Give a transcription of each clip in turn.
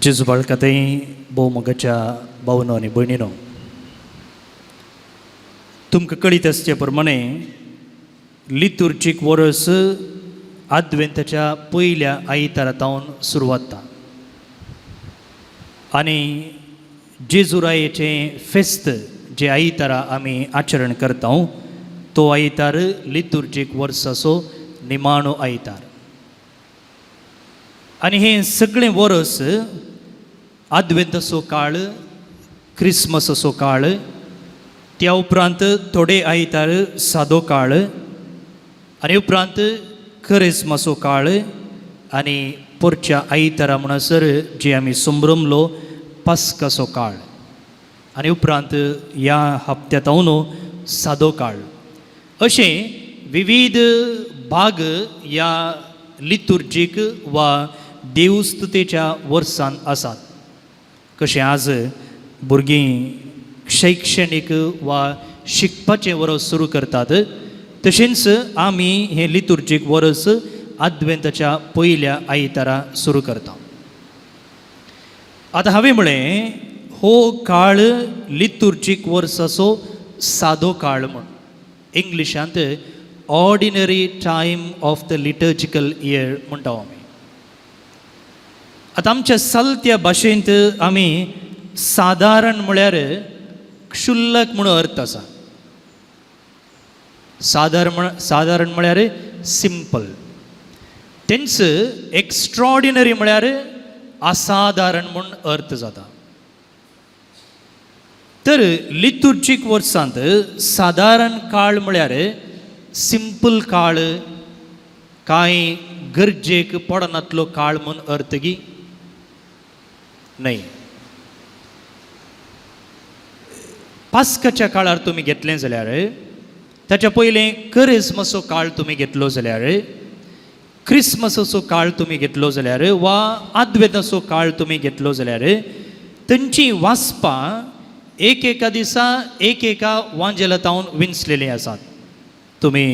जेजू बाळकातय भोव मोगाच्या भावनो आनी भयणीनो, तुमकां कळीत आसचे प्रमाणे लितुर्जीक वर्स आद्वेंताच्या पयल्या आयतारातावन सुरवात जाता आनी जेजुरायेचें फेस्त जे आयतारा आमी आचरण करता तो आयतार लितुर्जीक वर्साचो निमाणो आयतार. आनी हें सगळें वर्स आद्वेंताचो काळ, क्रिस्मसाचो काळ, त्या उपरांत थोडे आयतार सादो काळ आनी उपरांत क्रिस्मसाचो काळ आनी परच्या आयतारा म्हणसर जे आमी संभ्रमलो पास्काचो काळ आनी उपरांत ह्या हप्त्यांतावनू सादो काळ, अशें विविध भाग ह्या लितुर्जीक वा देवस्तुतेच्या वर्सान आसात. कशें आज भुरगीं शैक्षणीक वा शिकपाचें वर्स सुरू करतात, तशेंच आमी हें लितुर्जीक वर्स आद्वेंताच्या पयल्या आयतारा सुरू करता. आतां हांवें म्हळें हो काळ लितुर्जीक वर्साचो सादो काळ म्हूण, इंग्लिशांत ordinary time of the liturgical year म्हणटा आमी. आतां आमच्या चलत्या भाशेंत आमी सादारण म्हळ्यार क्षुल्लक म्हणून अर्थ आसा. सादारण म्हळ्यार सिंपल. तेंच एक्स्ट्रॉर्डिनरी म्हळ्यार असाधारण म्हणून अर्थ जाता. तर लितुर्जीक वर्सांत सादारण काळ म्हळ्यार सिंपल काळ, कांय गरजेक पडनातलो काळ म्हणून अर्थ गी न्हय. पास्काच्या काळार तुमी घेतलें जाल्यार, ताच्या पयलें क्रिस्मसाचो काळ तुमी घेतलो जाल्यार, क्रिस्मसाचो काळ तुमी घेतलो जाल्यार वा आद्वेंताचो काळ तुमी घेतलो जाल्यार तांची वाचपां एक एका दिसा एक एका वांजेलातावन विंचलेलीं आसात. तुमी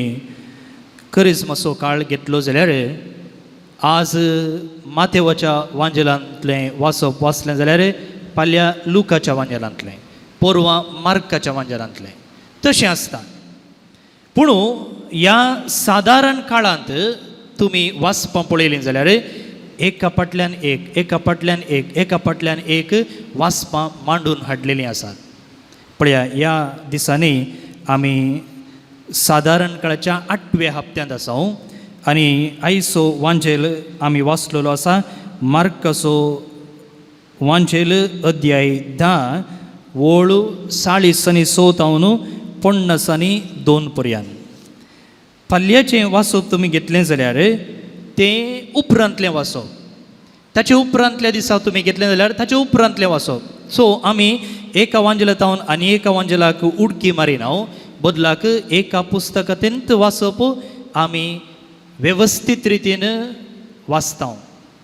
क्रिस्मसाचो काळ घेतलो जाल्यार आज माथेवाच्या वांजेलांतलें वाचप वाचलें जाल्यार फाल्यां लुकाच्या वांजेलांतलें, परवां मार्काच्या वांजेलांतलें, तशें आसता. पूण ह्या सादारण काळांत तुमी वाचपां पळयलीं जाल्यार एका फाटल्यान एक, एका फाटल्यान एक, एका फाटल्यान एक वाचपां मांडून हाडलेलीं आसात. पळया, ह्या दिसांनी आमी सादारण काळाच्या 8व्या हप्त्यांत आसा आनी आयचो वांजेल आमी वाचलेलो आसा मार्काचो वांजेल अध्याय 10 वोळ 40 50 2 पर्यंत. फाल्यांचें वाचप तुमी घेतलें जाल्यार तें उपरांतलें वाचप, ताचे उपरांतल्या दिसा तुमी घेतलें जाल्यार ताचे उपरांतलें वाचप. सो आमी एका वांजेलातावन आनी एका वांजेलाक उडकी मारिना, बदलाक एका पुस्तकांत वाचप आमी वेवस्थीत रितीन वाचता.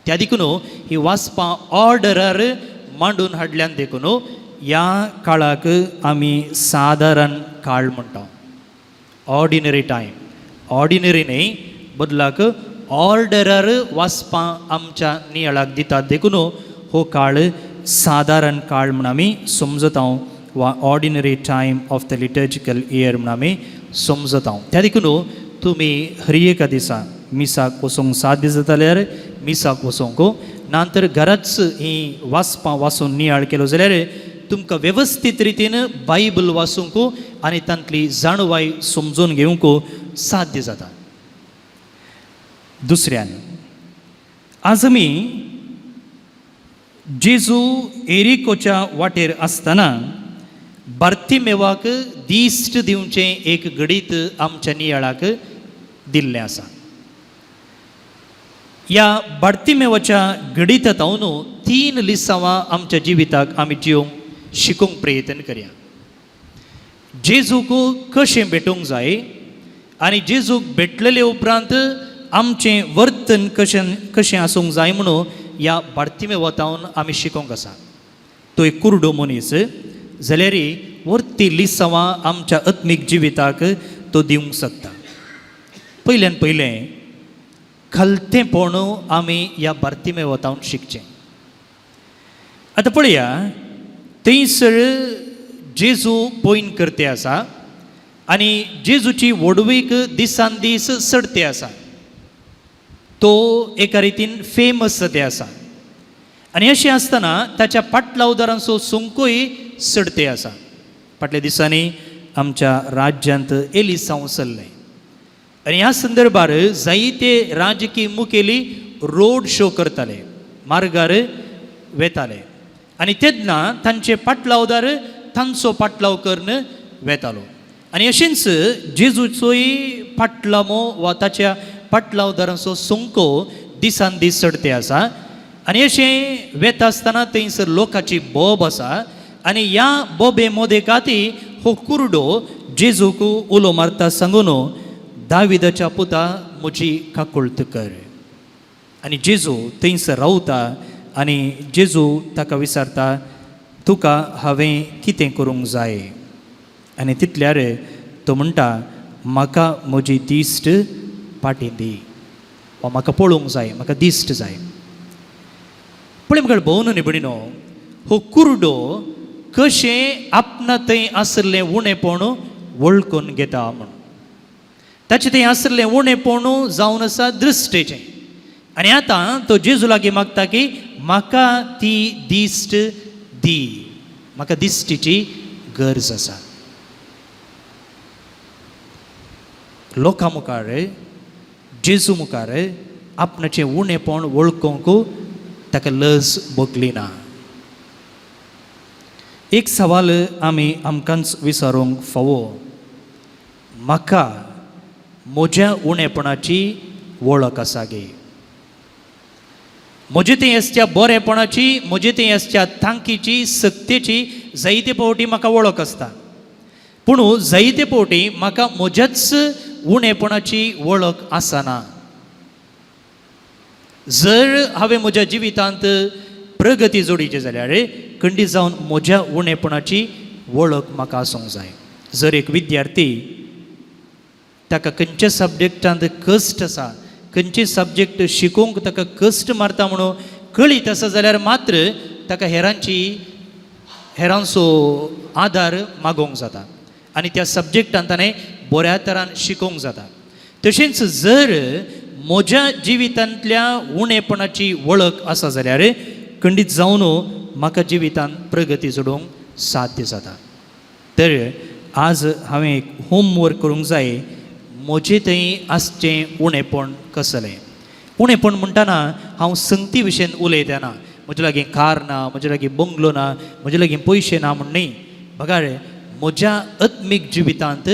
त्या देखून ही वाचपां ऑर्डरार मांडून हाडल्यान देखून ह्या काळाक आमी सादारण काळ म्हणटा. ऑर्डिनरी टायम, ऑर्डिनरी न्हय, बदलाक ऑर्डरार वाचपां आमच्या नियाळाक दितात देखून हो काळ सादारण काळ म्हूण आमी समजता वा ordinary time of the liturgical year म्हूण आमी समजता. त्या देखून तुमी हर एका दिसा मिसाक वचूंक साध्य जाता जाल्यार मिसाक वचूंक, नंतर घराच ही वाचपां वाचून नियाळ केलो जाल्यार तुमकां वेवस्थीत रितीन बायबल वाचूंक आनी तांतली जाणवाय समजून घेवंक साध्य जाता. दुसऱ्यान, आज आमी जेजू एरिकोच्या वाटेर आसतना बार्तिमेवाक दिश्ट दिवचें एक गडीत आमच्या नियाळाक दिल्लें आसा. ह्या बार्तिमेवाच्या गडितांतून 3 लिसांवां आमच्या जिविताक आमी जिवंक शिकूंक प्रयत्न करया. जेजूक कशें भेटूंक जाय आनी जेजूक भेटलेले उपरांत आमचें वर्तन कशें आसूंक जाय म्हणून ह्या बार्तिमेवांतावन आमी शिकूंक आसा. तो एक कुरडो मनीस जाल्यार वर्ती लिसांवां आमच्या आत्मीक जिविताक तो दिवंक शकता. पयल्यान पयलें खलतेपण आमी ह्या बार्तिमेवांतावन शिकचें. आता पळया थंयसर जेजू पॉयन करते आसा आनी जेजूची वडवीक दिसान दीस सडते आसा. तो एका रितीन फेमस जाते आसा आनी अशें आसतना ताच्या पाटलावदारांचो सुंकूय सडते आसा. फाटल्या दिसांनी आमच्या राज्यांत एलिसांव चल्लें आनी ह्या संदर्भार जायते राजकीय मुखेली रोड शो करताले, मार्गार वेताले आनी तेन्ना तांचे पाटलावदार तांचो पाटलाव करून वेतालो. आनी अशेंच जेजूचोय पाटलामो वा ताच्या पाटलावदारांचो सुंको दिसान दीस सडते आसा आनी अशें वेता आसतना थंयसर लोकांची बोब आसा आनी ह्या बोबे मोदेकाती हो कुरडो जेजूक उलो मारता सांगून दाविदाच्या पुता म्हजी काकुळट कर. आनी जेजू थंयसर रावता आनी जेजू ताका विचारता तुका हांवें कितें करूंक जाय. आनी तितल्यार तो म्हणटा म्हाका म्हजी दिश्ट पाटी दी वा म्हाका पळोवंक जाय, म्हाका दिश्ट जाय. पळय म्हाका भोव न्ही भयणीनो, हो कुरडो कशें आपणा थंय आसलें उणेपण वळखून घेता म्हूण. ताचें थंय आसलें उणेपण जावन आसा दृश्टेचें आनी आतां तो जेजू लागीं मागता की म्हाका ती दिश्ट दी, म्हाका दिश्टीची गरज आसा. लोकां मुखार जेजू मुखार आपणाचें उणेपण वळखूंक ताका लज भोगली ना. एक सवाल आमी आमकांच विचारूंक फावो, म्हाका म्हज्या उणेपणाची वळख आसा गे. म्हजे थंय आसच्या बरेपणाची, म्हजे थंय आसच्या थांकीची, सक्तेची जायते फावटी म्हाका वळख आसता. पूण जायते फावटी म्हाका म्हज्याच उणेपणाची वळख आसना. जर हांवें म्हज्या जिवितांत प्रगती जोडीची जाल्यार खंडीत जावन म्हज्या उणेपणाची वळख म्हाका आसूंक जाय. जर एक विद्यार्थी ताका खंयच्या सब्जेक्टांत कश्ट आसा, खंयचे सब्जेक्ट शिकोवंक ताका कश्ट मारता म्हणून कळीत आसा जाल्यार मात्र ताका हेरांचो आदार मागोवंक जाता आनी त्या सब्जेक्टांत ताणें बऱ्या तरान शिकोवंक जाता. तशेंच जर म्हज्या जिवितांतल्या उणेपणाची वळख आसा जाल्यार खंडीत जावन म्हाका जिवितांत प्रगती जोडूंक साध्य जाता. तर आज हांवें एक होमवर्क करूंक जाय, म्हजें थंय आसचें उणेपण कसलें. उणेपण म्हणटाना हांव संगती विशयेन उलयतना ना, म्हजे लागीं कार ना, म्हजे लागीं बंगलो ना, म्हजे लागीं पयशे ना म्हूण न्ही. बघार म्हज्या आत्मीक जिवितांत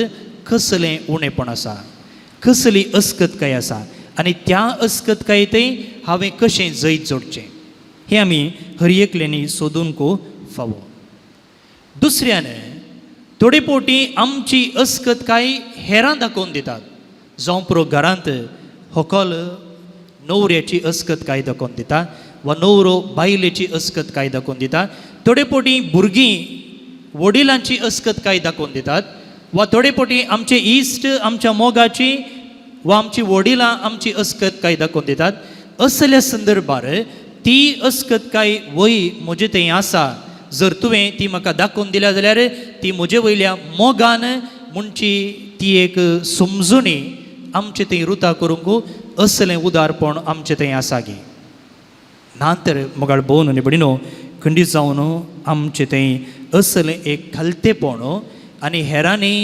कसलें उणेपण आसा, कसली अस्कतकाय आसा आनी त्या अस्कतकायेंतय हांवें कशें जैत जोडचें हें आमी हर एकल्यांनी सोदूंक फावो. दुसऱ्यान थोडे फावटी आमची अस्कतकाय हेरां दाखोवन दितात. जावं पुरो घरांत व्हंकल न्हवऱ्याची अस्कतकाय दाखोवन दिता वा न्हवरो बायलेची अस्कतकाय दाखोवन दिता. थोडे फावटी भुरगीं वडिलांची अस्कतकाय दाखोवन दितात वा थोडे फावटी आमचे इश्ट आमच्या मोगाची वा आमची वडिलां आमची अस्कतकाय दाखोवन दितात. असल्या संदर्भार ती अस्कतकाय वय म्हजे थंय आसा, जर तुवें ती म्हाका दाखोवन दिल्या जाल्यार ती म्हजे वयल्या मोगान म्हणची ती एक समजुणी आमचे थंय रुता करूंक असलें उदारपण आमचे थंय आसा गे. ना तर मोगाळ भोवन न्ही बडिनो, खंडीत जावन आमचे थंय असलें एक खालतेपण आनी हेरांनी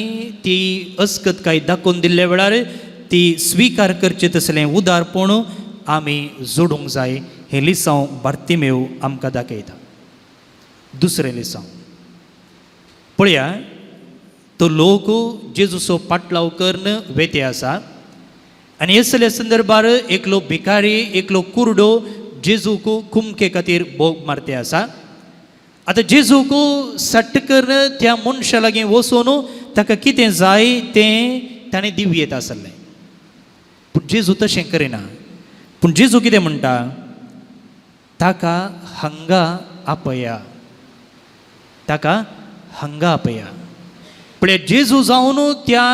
ती अस्कतकाय दाखोवन दिल्ल्या वेळार ती स्विकार करचे तसलें उदारपण आमी जोडूंक जाय. हें लिसांव बार्तिमेव आमकां दाखयता. दुसरें लिसांव पळया, तो लोक जेजूचो पाटलाव करून वेते आसा आनी असल्या संदर्भार एकलो भिकारी, एकलो कुरडो जेजूक कुमके खातीर बोग मारते आसा. आतां जेजूक सट्ट करून त्या मनशा लागीं वचून ताका कितें जाय तें ताणें दिवयेत आसलें. पूण जेजू तशें करिना. पूण जेजू कितें म्हणटा, ताका हांगा आपया, ताका हांगा आपया. पळय जेजू जावन त्या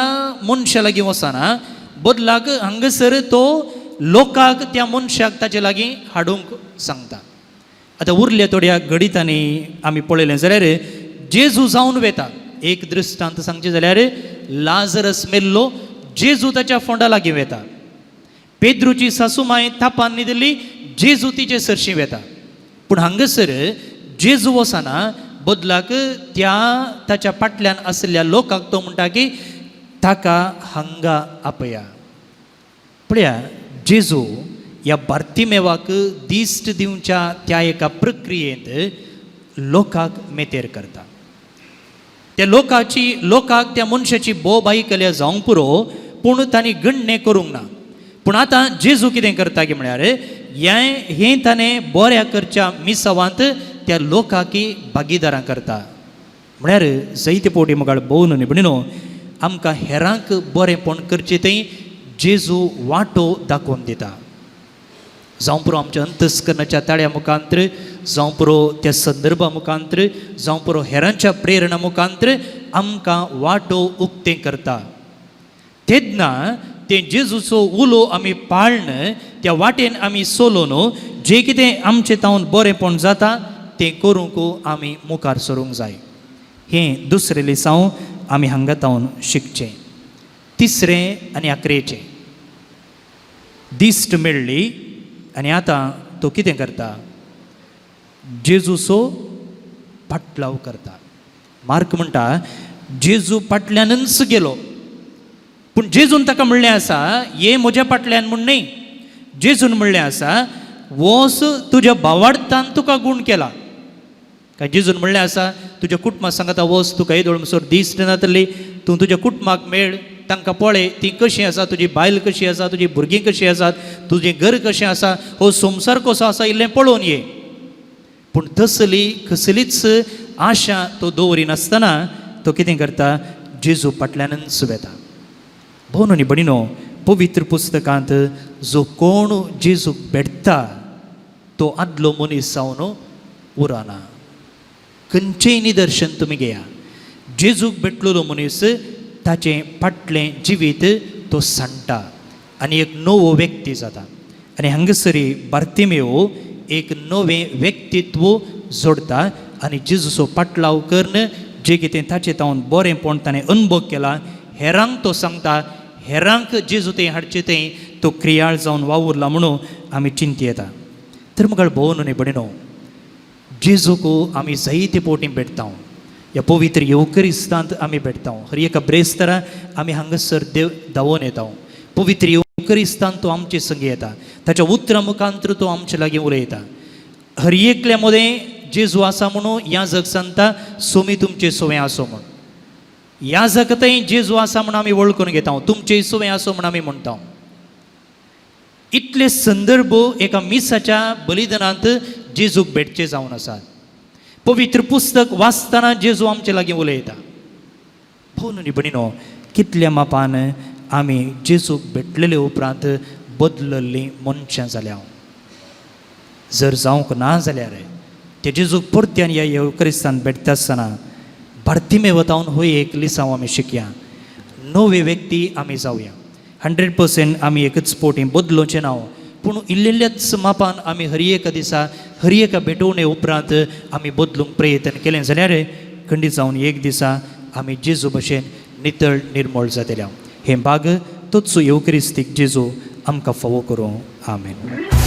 मनशा लागीं वचना, बदलाक हांगासर तो लोकांक त्या मनशाक ताचे लागीं हाडूंक सांगता. आतां उरल्या थोड्या गणितांनी आमी पळयलें जाल्यार जेजू जावन वेता. एक दृश्टांत सांगचें जाल्यार लाजरस मेल्लो, जेजू ताच्या फोंडा लागीं वेता. पेद्रूची सासूमाय तापान न्हिदली, जेजू तिचे सरशी वेता. पूण हांगासर जेजू वचना, बदलाक ताच्या फाटल्यान आशिल्ल्या लोकांक तो म्हणटा की ताका हांगा आपया. पळया, जेजू ह्या बार्तिमेवाक दिश्ट दिवच्या त्या एका प्रक्रियेंत लोकांक मेतेर करता. त्या लोकांक त्या मनशाची बोब आयकल्या जावंक पुरो, पूण तांणी गण्य करूंक ना. पूण आतां जेजू कितें करता की म्हळ्यार हें ताणें बऱ्या करच्या मिसावांत त्या लोकांकी भागीदारां करता. म्हळ्यार जायते फावटी म्हाका भोवन न्ही म्हणून आमकां हेरांक बरेंपण करचें थंय जेजू वांटो दाखोवन दिता. जावं पुरो आमच्या अंतस्करणाच्या ताळ्या मुखांतर, जावं पुरो त्या संदर्भा मुखांतर, जावं पुरो हेरांच्या प्रेरणा मुखांतर आमकां वांटो उक्तें करता. तेन्ना तें जेजूचो उलो आमी पाळन, त्या वाटेन आमी चलोवन जें कितें आमचें तावन बरेंपण जाता तें करूंक आमी मुखार सरूंक जाय. हें दुसरें लिसांव आमी हांगा तावन शिकचें. तिसरें आनी आखरेचें. दिश्ट मेळ्ळी आनी आतां तो कितें करता? जेजूचो पाटलाव करता. मार्क म्हणटा जेजू फाटल्यानच गेलो, पूण जेजून ताका म्हणलें आसा ये म्हज्या फाटल्यान म्हूण न्ही. जेजून म्हणलें आसा वोस तुज्या भावार्थान तुका गूण केला. काय जेजून म्हणलें आसा तुज्या कुटुंबाक सांगता वोस तुका येदोळ म्हणसर दिश्ट नातली, तूं तुज्या कुटुंबाक मेळ, तांकां पळय तीं कशीं आसा, तुजी बायल कशी आसा, तुजी भुरगीं कशीं आसात, तुजें घर कशें आसा, हो संवसार कसो आसा इल्लें पळोवन ये. पूण तसली कसलीच आशा तो दवरिनासतना तो कितें करता? जेजू फाटल्यानच वेता. भोवन न्ही भणिनो, पवित्र पुस्तकांत जो कोण जेजूक भेटता तो आदलो मनीस जावन उरना. खंयचेंय निदर्शन तुमी घेया, जेजूक भेटलेलो मनीस ताचें फाटलें जिवीत तो सांडटा आनी एक नवो व्यक्ती जाता. आनी हांगासरी बार्तिमेव एक नवें व्यक्तित्व जोडता आनी जेजूचो पाटलाव करन जें कितें ताचें तावन बरेंपण ताणें अनुभव केला हेरांक तो सांगता. हेरांक जेजू तें हाडचें तें तो क्रियाळ जावन वावुरला म्हणून आमी चिंत येता. तर म्हाका भोवन न्ही भणिनो, जेजूक आमी जायते फावटी भेटता. ह्या पवित्र येवकरिस्तांत आमी भेटता. हर एका ब्रेस्तारा आमी हांगासर देव धांवून येता. पवित्र येवकरिस्तांत तो आमचे संगी येता. ताच्या उतरां मुखांतर तो आमचे लागीं उलयता. हर एकल्या मदें जेजू आसा म्हणून ह्या जग सांगता सोमी तुमचे सोवें आसो म्हूण. ह्या जगतय जेजू आसा म्हूण आमी वळखून घेता. तुमचेय सोवें आसो म्हूण आमी म्हणटा. इतले संदर्भ एका मिसाच्या बलिदानांत जेजूक भेटचे जावन आसात. पवित्र पुस्तक वाचतना जेजू आमचे लागीं उलयता. भोवन न्ही भणिनो, कितल्या मापान आमी जेजूक भेटलेले उपरांत बदलल्लीं मनशां जाल्या. जर जावंक ना जाल्यार ते जेजूक परत्यान ह्या येवकरिस्तांत भेटता आसतना बार्तिमेव तावन हो एक लिसांव आमी शिकया. नवे व्यक्ती आमी जावया. 100% आमी एकच फावटी बदलोवचें ना, पूण इल्लेल्याच मापान आमी हर एका दिसा हर एका भेटवणे उपरांत आमी बदलूंक प्रयत्न केलें जाल्यार खंडीत जावन एक दिसा आमी जेजू भशेन नितळ निर्मळ जातल्या. हें भाग तोच येवकरिस्तीक जेजू आमकां फावो करूं. आमेन.